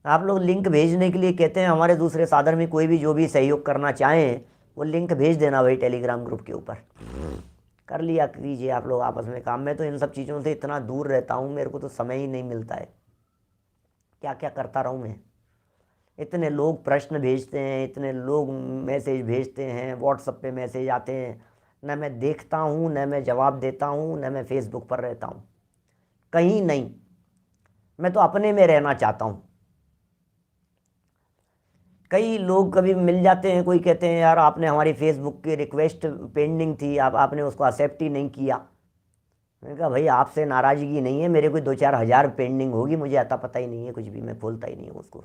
आप लोग लिंक भेजने के लिए कहते हैं, हमारे दूसरे साधन में कोई भी जो भी सहयोग करना चाहें वो लिंक भेज देना भाई टेलीग्राम ग्रुप के ऊपर, कर लिया कीजिए आप लोग आपस में काम। मैं तो इन सब चीज़ों से इतना दूर रहता हूँ, मेरे को तो समय ही नहीं मिलता है, क्या क्या करता रहूँ मैं। इतने लोग प्रश्न भेजते हैं, इतने लोग मैसेज भेजते हैं, व्हाट्सएप पे मैसेज आते हैं, न मैं देखता हूँ, न मैं जवाब देता हूँ, न मैं फेसबुक पर रहता हूँ, कहीं नहीं। मैं तो अपने में रहना चाहता हूँ। कई लोग कभी मिल जाते हैं, कोई कहते हैं यार आपने हमारी फेसबुक की रिक्वेस्ट पेंडिंग थी, आपने उसको एक्सेप्ट ही नहीं किया। मैंने कहा भाई आपसे नाराज़गी नहीं है, मेरे कोई 2-4 हज़ार पेंडिंग होगी, मुझे आता पता ही नहीं है कुछ भी, मैं खोलता ही नहीं हूँ उसको,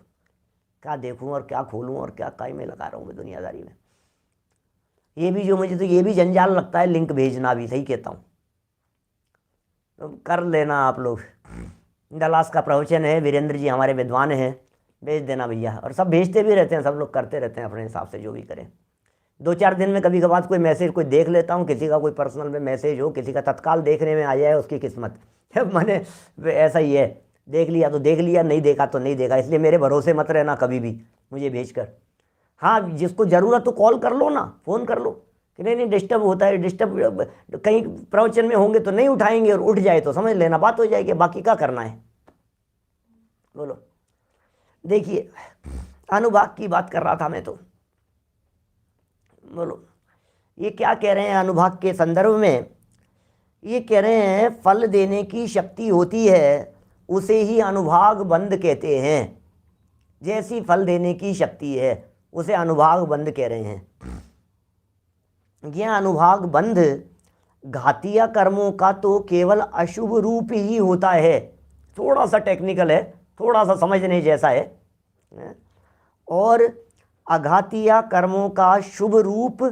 क्या देखूँ और क्या खोलूँ और क्या काय में लगा रहा हूँ मैं दुनियादारी में। ये भी जो मुझे तो ये भी जंजाल लगता है, लिंक भेजना भी, सही कहता हूँ। तो कर लेना आप लोग, डलास का प्रवचन है, वीरेंद्र जी हमारे विद्वान हैं, भेज देना भैया। और सब भेजते भी रहते हैं, सब लोग करते रहते हैं अपने हिसाब से जो भी करें। 2-4 दिन में कभी कभार कोई मैसेज कोई देख लेता हूँ, किसी का कोई पर्सनल में मैसेज हो, किसी का तत्काल देखने में आ जाए, उसकी किस्मत मैंने ऐसा ही है, देख लिया तो देख लिया, नहीं देखा तो नहीं देखा। इसलिए मेरे भरोसे मत रहना कभी भी मुझे भेजकर। हाँ, जिसको ज़रूरत तो कॉल कर लो ना, फ़ोन कर लो कि नहीं डिस्टर्ब होता है, डिस्टर्ब कहीं प्रवचन में होंगे तो नहीं उठाएंगे, और उठ जाए तो समझ लेना बात हो जाएगी, बाकी क्या करना है बोलो। देखिए अनुभाग की बात कर रहा था मैं, तो बोलो ये क्या कह रहे हैं अनुभाग के संदर्भ में? ये कह रहे हैं फल देने की शक्ति होती है उसे ही अनुभाग बंध कहते हैं। जैसी फल देने की शक्ति है उसे अनुभाग बंध कह रहे हैं। यह अनुभाग बंध घातीय कर्मों का तो केवल अशुभ रूप ही होता है। थोड़ा सा टेक्निकल है, थोड़ा सा समझने जैसा है। और अघातीय कर्मों का शुभ रूप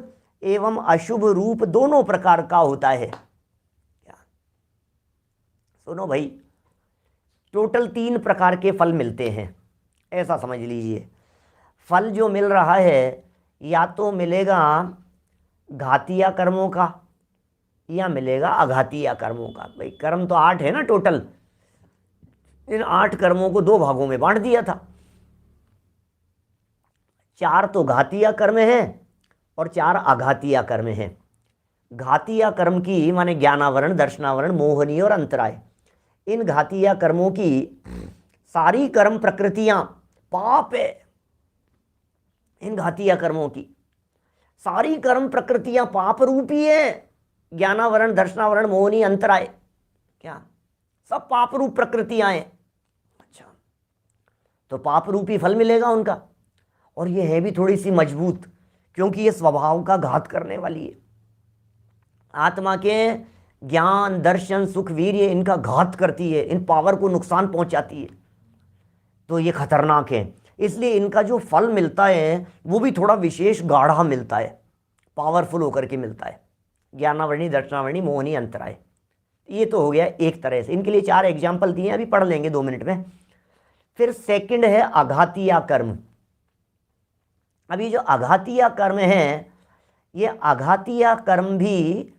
एवं अशुभ रूप दोनों प्रकार का होता है। क्या सुनो भाई, टोटल 3 प्रकार के फल मिलते हैं, ऐसा समझ लीजिए। फल जो मिल रहा है या तो मिलेगा घातीय कर्मों का या मिलेगा अघातीय कर्मों का। भाई कर्म तो 8 है ना टोटल, इन 8 कर्मों को 2 भागों में बांट दिया था। 4 तो घातीय कर्म हैं और 4 अघातीय कर्म हैं। घातीय कर्म की माने ज्ञानावरण, दर्शनावरण, मोहनी और अंतराय। इन घातीय कर्मों की सारी कर्म प्रकृतियां पाप है। इन घातीय कर्मों की सारी कर्म प्रकृतियां पाप रूपी है। ज्ञानावरण, दर्शनावरण, मोहनी, अंतराय, क्या? सब पाप रूप प्रकृतियां हैं। अच्छा, तो पाप रूपी फल मिलेगा उनका। और ये है भी थोड़ी सी मजबूत, क्योंकि ये स्वभाव का घात करने वाली है। आत्मा के ज्ञान, दर्शन, सुख, वीर्य इनका घात करती है, इन पावर को नुकसान पहुंचाती है। तो ये खतरनाक है। इसलिए इनका जो फल मिलता है वो भी थोड़ा विशेष गाढ़ा मिलता है, पावरफुल होकर के मिलता है। ज्ञानावरणी, दर्शनावरणी, मोहनी, अंतराय, ये तो हो गया एक तरह से। इनके लिए 4 एग्जाम्पल दिए, अभी पढ़ लेंगे 2 मिनट में। फिर सेकंड है आघातीय कर्म। अभी जो आघातीय कर्म है, ये आघातीय कर्म भी,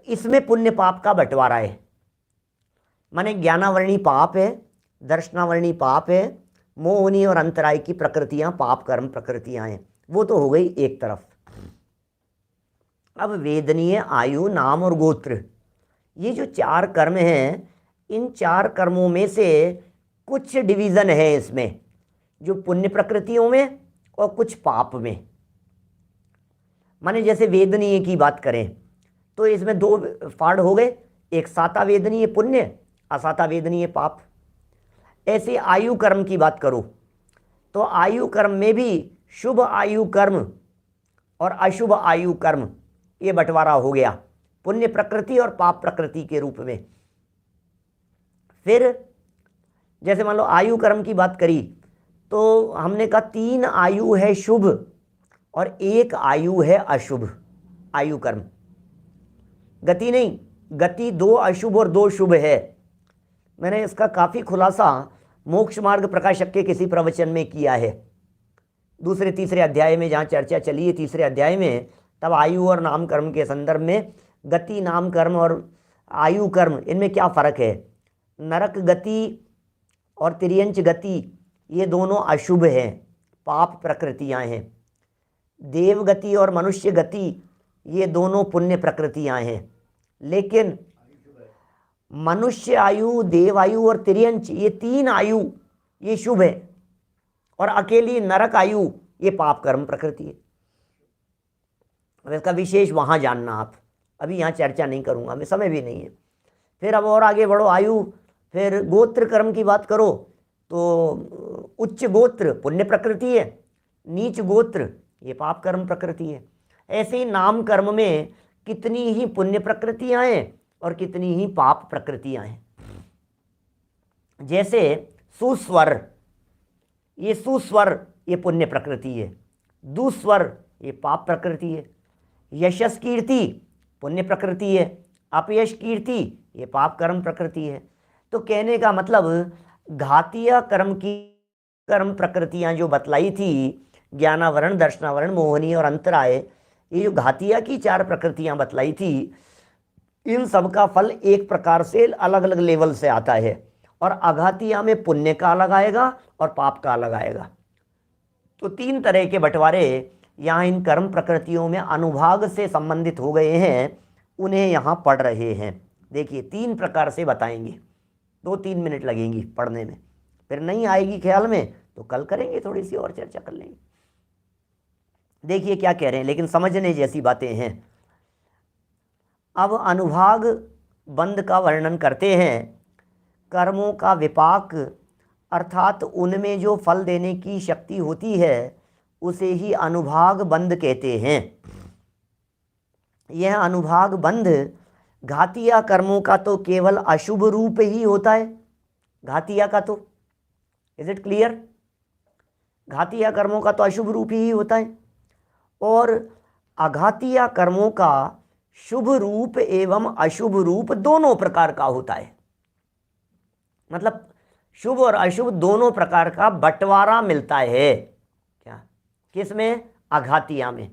इसमें पुण्य पाप का बंटवारा है। माने ज्ञानावरणी पाप है, दर्शनावरणी पाप है, मोहनी और अंतराय की प्रकृतियां पाप कर्म प्रकृतियां हैं। वो तो हो गई एक तरफ। अब वेदनीय, आयु, नाम और गोत्र, ये जो 4 कर्म हैं, इन 4 कर्मों में से कुछ डिवीज़न है इसमें, जो पुण्य प्रकृतियों में और कुछ पाप में। माने जैसे वेदनीय की बात करें तो इसमें 2 पार्ट हो गए, एक साता वेदनीय पुण्य, असाता वेदनीय पाप। ऐसे आयु कर्म की बात करो तो आयु कर्म में भी शुभ आयु कर्म और अशुभ आयु कर्म, ये बंटवारा हो गया पुण्य प्रकृति और पाप प्रकृति के रूप में। फिर जैसे मान लो आयु कर्म की बात करी तो हमने कहा 3 आयु है शुभ और 1 आयु है अशुभ आयु कर्म। गति नहीं, गति 2 अशुभ और 2 शुभ है। मैंने इसका काफ़ी खुलासा मोक्ष मार्ग प्रकाशक के किसी प्रवचन में किया है, 2-3 अध्याय में, जहाँ चर्चा चली है 3 अध्याय में। तब आयु और नाम कर्म के संदर्भ में गति, नाम कर्म और आयु कर्म, इनमें क्या फ़र्क है। नरक गति और तिर्यंच गति, ये दोनों अशुभ हैं, पाप प्रकृतियां हैं। देव गति और मनुष्य गति, ये दोनों पुण्य प्रकृतियां हैं। लेकिन मनुष्य आयु, देव आयु और तिर्यंच, ये 3 आयु ये शुभ है, और अकेली नरक आयु ये पाप कर्म प्रकृति है। अब इसका विशेष वहाँ जानना आप, अभी यहाँ चर्चा नहीं करूँगा मैं, समय भी नहीं है। फिर अब और आगे बढ़ो आयु, फिर गोत्र कर्म की बात करो तो उच्च गोत्र पुण्य प्रकृति है, नीच गोत्र ये पाप कर्म प्रकृति है। ऐसे ही नाम कर्म में कितनी ही पुण्य प्रकृतियाँ हैं और कितनी ही पाप प्रकृतियाँ हैं। जैसे सुस्वर, ये सुस्वर ये पुण्य प्रकृति है, दुस्वर ये पाप प्रकृति है। यशस कीर्ति पुण्य प्रकृति है, अपयश कीर्ति ये पाप कर्म प्रकृति है। तो कहने का मतलब घातीय कर्म की कर्म प्रकृतियां जो बतलाई थी, ज्ञानावरण, दर्शनावरण, मोहनी और अंतराय, ये जो घातीय की 4 प्रकृतियां बतलाई थी, इन सब का फल एक प्रकार से अलग अलग लेवल से आता है। और अघातीय में पुण्य का अलग आएगा और पाप का अलग आएगा। तो 3 तरह के बंटवारे यहाँ इन कर्म प्रकृतियों में अनुभाग से संबंधित हो गए हैं, उन्हें यहाँ पढ़ रहे हैं। देखिए 3 प्रकार से बताएंगे, 2-3 मिनट लगेंगी पढ़ने में, फिर नहीं आएगी ख्याल में तो कल करेंगे, थोड़ी सी और चर्चा कर लेंगे। देखिए क्या कह रहे हैं, लेकिन समझने जैसी बातें हैं। अब अनुभाग बंध का वर्णन करते हैं। कर्मों का विपाक, अर्थात उनमें जो फल देने की शक्ति होती है, उसे ही अनुभाग बंध कहते हैं। यह अनुभाग बंध घातीय कर्मों का तो केवल अशुभ रूप ही होता है। घातीय का तो, इज इट क्लियर, घातीय कर्मों का तो अशुभ रूप ही होता है, और अघातीय कर्मों का शुभ रूप एवं अशुभ रूप दोनों प्रकार का होता है। मतलब शुभ और अशुभ दोनों प्रकार का बंटवारा मिलता है। क्या, किसमें, अघातीय में।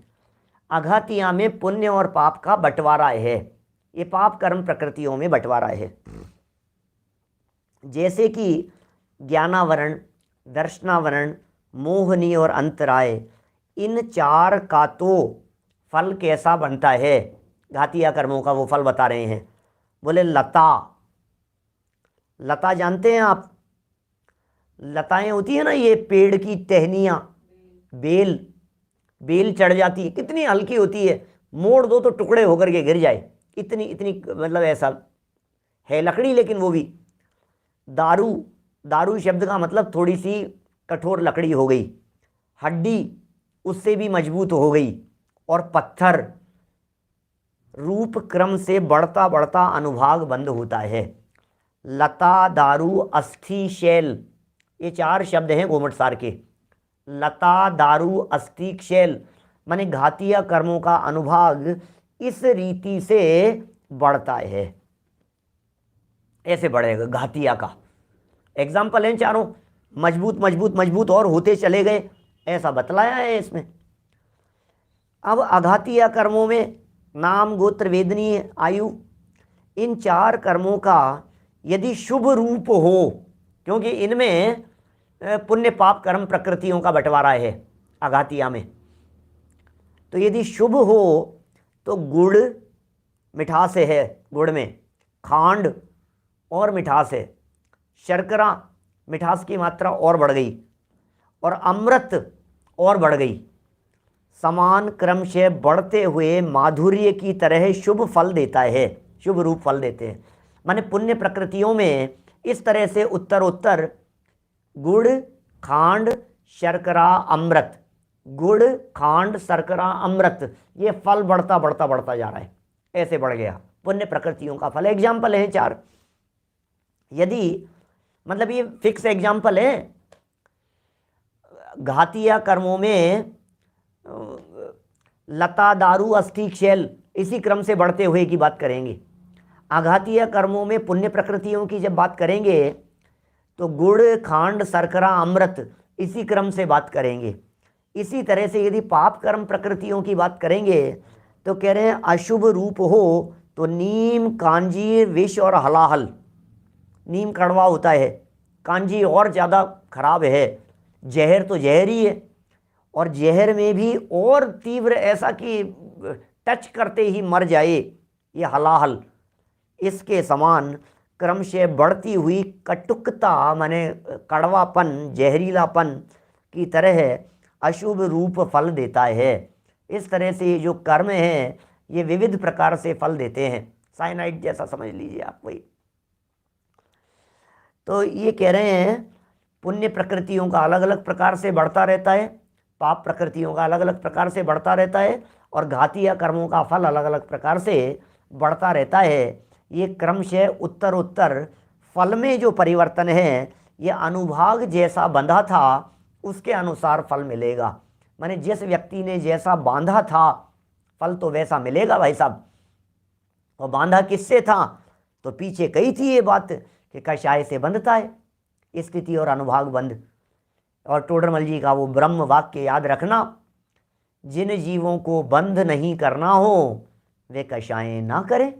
अघातीय में पुण्य और पाप का बंटवारा है, ये पाप कर्म प्रकृतियों में बंटवारा है। जैसे कि ज्ञानावरण, दर्शनावरण, मोहनी और अंतराय, इन 4 का तो फल कैसा बनता है, घातीय कर्मों का वो फल बता रहे हैं। बोले लता, लता जानते हैं आप, लताएं होती है ना, ये पेड़ की टहनियाँ, बेल, बेल चढ़ जाती है, कितनी हल्की होती है, मोड़ दो तो टुकड़े होकर के गिर जाए, इतनी इतनी मतलब ऐसा है लकड़ी, लेकिन वो भी दारू, दारू शब्द का मतलब थोड़ी सी कठोर लकड़ी हो गई, हड्डी उससे भी मजबूत हो गई, और पत्थर रूप क्रम से बढ़ता बढ़ता अनुभाग बंद होता है। लता, दारू, अस्थि, शैल, ये 4 शब्द हैं गोमटसार के। लता, दारू, अस्थि, शैल माने घातीय कर्मों का अनुभाग इस रीति से बढ़ता है, ऐसे बढ़ेगा घातीय का। एग्जाम्पल हैं चारों, मजबूत मजबूत मजबूत और होते चले गए, ऐसा बतलाया है इसमें। अब अघातीय कर्मों में नाम, गोत्र, वेदनी, आयु, इन 4 कर्मों का यदि शुभ रूप हो, क्योंकि इनमें पुण्य पाप कर्म प्रकृतियों का बंटवारा है अघातीय में, तो यदि शुभ हो तो गुड़ मिठास है, गुड़ में खांड और मिठास है, शर्करा मिठास की मात्रा और बढ़ गई, और अमृत और बढ़ गई, समान क्रम से बढ़ते हुए माधुर्य की तरह शुभ फल देता है, शुभ रूप फल देते हैं। माने पुण्य प्रकृतियों में इस तरह से उत्तरोत्तर गुड़, खांड, शर्करा, अमृत, गुड़, खांड, शर्करा, अमृत, ये फल बढ़ता बढ़ता बढ़ता जा रहा है, ऐसे बढ़ गया पुण्य प्रकृतियों का फल। एग्जाम्पल है 4, यदि मतलब ये फिक्स एग्जाम्पल है। घातीय कर्मों में लता, दारू, अस्थि, शैल इसी क्रम से बढ़ते हुए की बात करेंगे। आघातीय कर्मों में पुण्य प्रकृतियों की जब बात करेंगे तो गुड़, खांड, शर्करा, अमृत इसी क्रम से बात करेंगे। इसी तरह से यदि पाप कर्म प्रकृतियों की बात करेंगे तो कह रहे हैं अशुभ रूप हो तो नीम, कांजी, विष और हलाहल। नीम कड़वा होता है, कांजी और ज़्यादा खराब है, जहर तो जहर ही है, और जहर में भी और तीव्र ऐसा कि टच करते ही मर जाए, ये हलाहल। इसके समान क्रम से बढ़ती हुई कटुकता माने कड़वापन, जहरीलापन की तरह अशुभ रूप फल देता है। इस तरह से ये जो कर्म हैं ये विविध प्रकार से फल देते हैं, साइनाइड जैसा समझ लीजिए आप वही। तो ये कह रहे हैं पुण्य प्रकृतियों का अलग अलग प्रकार से बढ़ता रहता है, पाप प्रकृतियों का अलग अलग प्रकार से बढ़ता रहता है, और घातीय कर्मों का फल अलग अलग प्रकार से बढ़ता रहता है। ये क्रम से उत्तर फल में जो परिवर्तन है ये अनुभाग जैसा बंधा था उसके अनुसार फल मिलेगा। माने जिस व्यक्ति ने जैसा बांधा था फल तो वैसा मिलेगा भाई साहब। और बांधा किससे था, तो पीछे कही थी ये बात कि कषाय से बंधता है, स्थिति और अनुभाग बंध। और टोडरमल जी का वो ब्रह्म वाक्य याद रखना, जिन जीवों को बंध नहीं करना हो वे कषाय ना करें।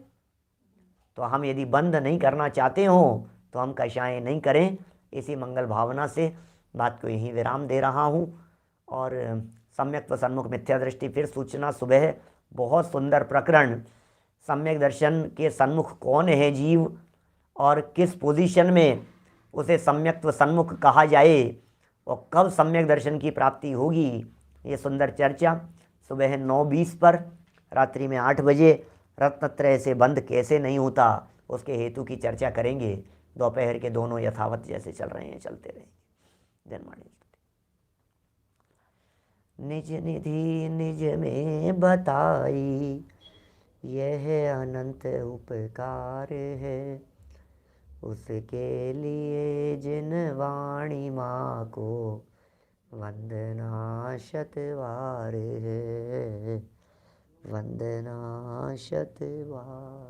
तो हम यदि बंध नहीं करना चाहते हो तो हम कषाय नहीं करें। इसी मंगल भावना से बात को यहीं विराम दे रहा हूँ। और सम्यक व सन्मुख मिथ्या दृष्टि फिर सूचना सुबह, बहुत सुंदर प्रकरण। सम्यक दर्शन के सन्मुख कौन है जीव और किस पोजीशन में उसे सम्यक व सन्मुख कहा जाए और कब सम्यक दर्शन की प्राप्ति होगी, ये सुंदर चर्चा सुबह 9:20 पर, रात्रि में 8 बजे रत्नत्रय से बंद कैसे नहीं होता उसके हेतु की चर्चा करेंगे। दोपहर के दोनों यथावत जैसे चल रहे हैं चलते रहेंगे। जन्माणी निज निधि निज में बताई, यह अनंत उपकार है। उसके लिए जिन वाणी माँ को वंदना शतवार है, वंदना शतवार।